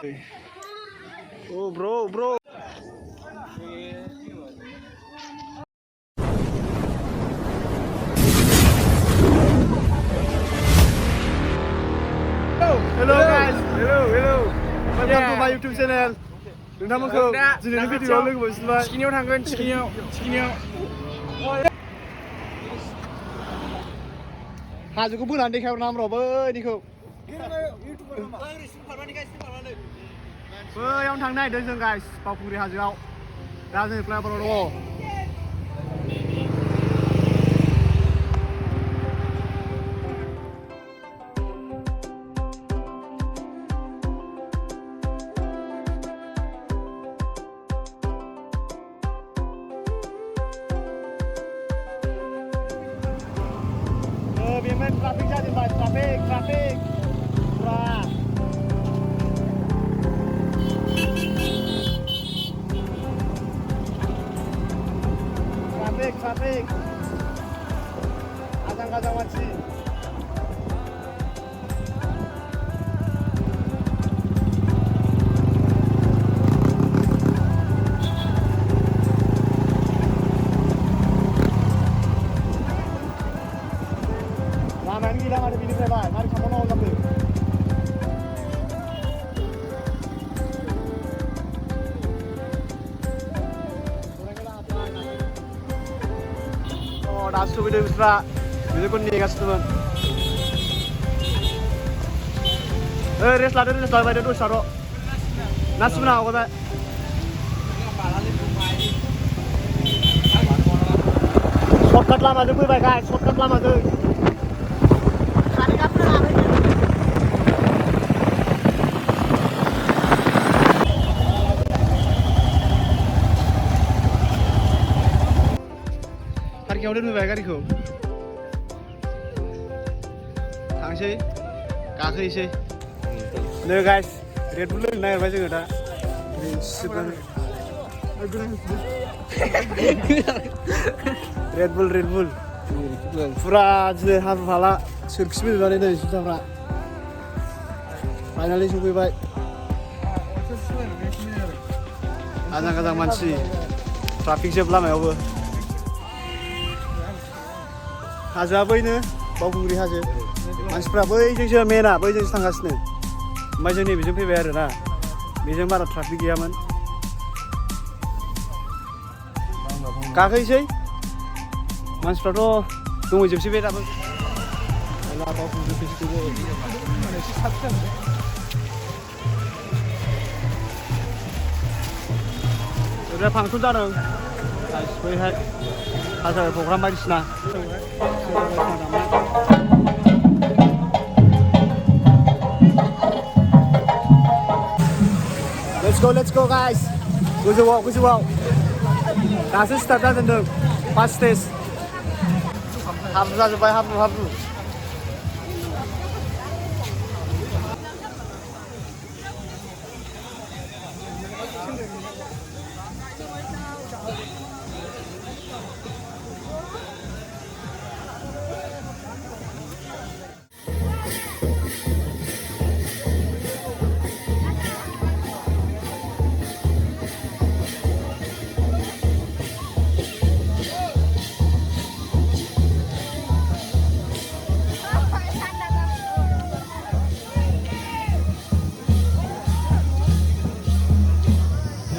Oh bro. Hello guys. Hello. Welcome to my YouTube channel. नोंथांमोनखौ दिनैनि भिडिअ'आव लोगो मोनसिनबाय। थिखिनियाव थांगोन थिखिनियाव। हाजोखौ बोनानै देखायहरना आमर' बैनिखौ। बैयावनो थांनो नागिरदों जों गाइस बावखुंग्रि हाजोआव। दा जों फ्लाइअभाराव दङ। Biarkan trafik saja Pak, trafik. Murah. Trafik. Kadang-kadang macet. Laman gila ada bini saya, mari kamu nol tapi. Oh, dah sudah video besar. Video pun ni kasih tuan. Res lada pada tu saro. Nas mana aku tak. Shortcut lama tu pun baik guys, shortcut lama tu. Parkirnya udah nunggu gaरिखौ थांसै गाखोसै नै guys red bull लोंनो नागिरबाय जोङो दा red bull फुरा दिनै हाब्रु हाला सोरखिबोजोबनानै नै जुथाफ्रा फाइनालि सफैबाय आजां मानसि ट्राफिक जोब लामायावबो हाजोआ बैनो बावखुंग्रि हाजो मानसिफ्रा बैजोंसो मेना बैजोंसो थांगासिनो ओमफ्राय जों नैबेजों फैबाय आरोना बेजों बारा ट्राफिक गैयामोन गाखोसै मानसिफ्राथ' दंहैजोबसै बे दाबो बावखुंग्रि फेस्टिभेल ओरैनो फांसन जादों बैहाय हाजार प्रग्राम बायदिसिना Let's go guys गोजौआव दासो स्टार्ट जादों फार्स्ट स्टेज हाब्रु जाजोब्बाय हाब्रु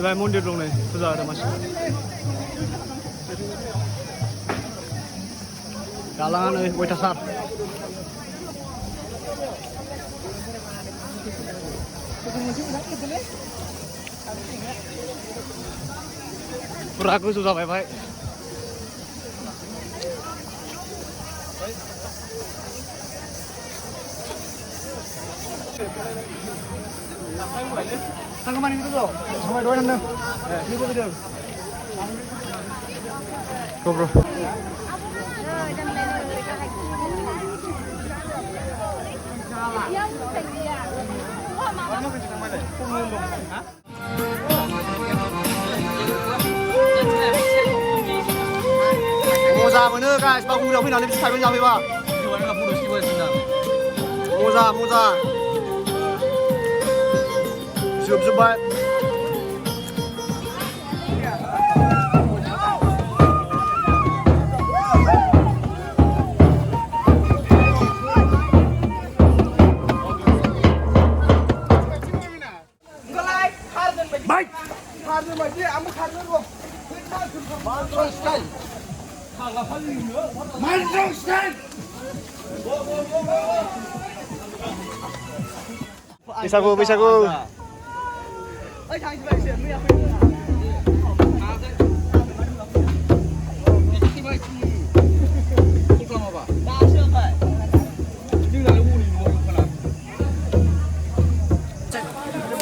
बेहाय मन्दिर दं नै फुजा होदों मानसिफ्रा दालाङा नै अयथासार फुरा गोजौ जाबाय भाई Tanggapan itu tuh, semua doain dong. Ini gue video. Go bro. 모자 뭐는 guys, 바꾸려 우리 나름 스타일은 잡아봐. 이거는 앞으로 시키고 했습니다. 모자. जोबजोब्बाय बैसागु बैसागु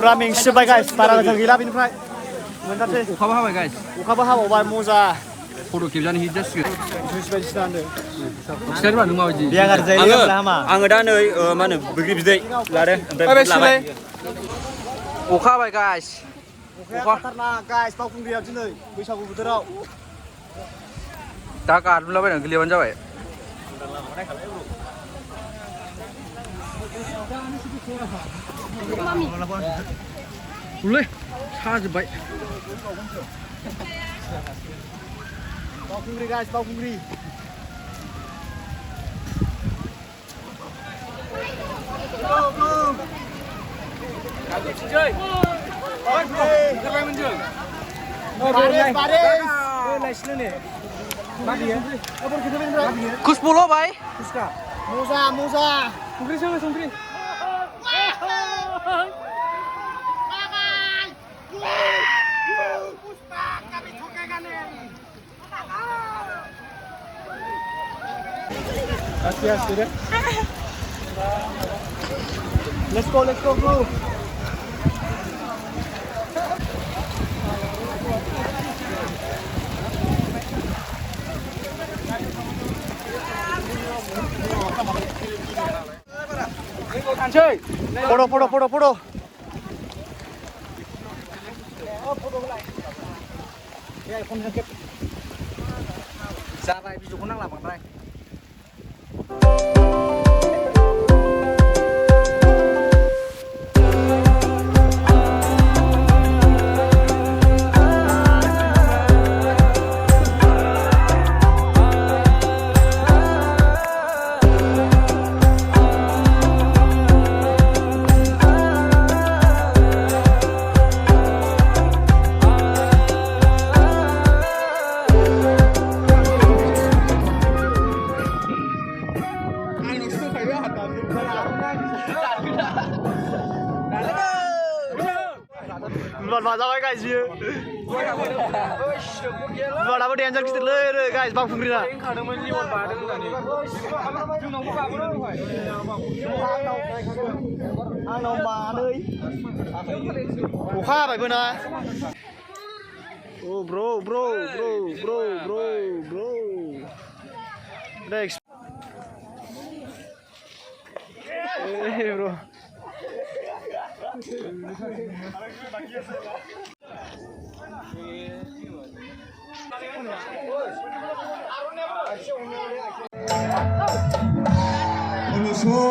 फुरा मेंसिजोब्बाय गाइस बारा गोजान गैला बेनिफ्राय मोनथारसै अखाबो हाबाय गाइस अखाबो हाबावबाय मजा फट' खेबजानो हिट जासिगोन जुइस बायदिसिना होनदों खिथादोंबा नों माबायदि बिया गाज्रि जायो आङो दा नै मा होनो बैग्रि बिदै लादों ओमफ्राय लाबाय अखा हाबाय गाइस अखाया खाथारना गाइस बावखुंग्रियाव दिनै बैसागु बोथोराव दा गारलुलाबायनानै गोलैबानो जाबाय उलै साजोब्बाय बावखुंग्रि गाइस बावखुंग्रि खुसबुल' बाय मजा मजा संख्रि सोङो संख्रि Let's go bro Photo जाबाय बिजौखौ नांला बांद्राय जाबाय गाइस बियो बुवादाबो डेन्जार गिदिरलै गाइस बावखुंग्रिना आंनाव मानै अखा हाबायबो ना Oh bro next hey bro Ono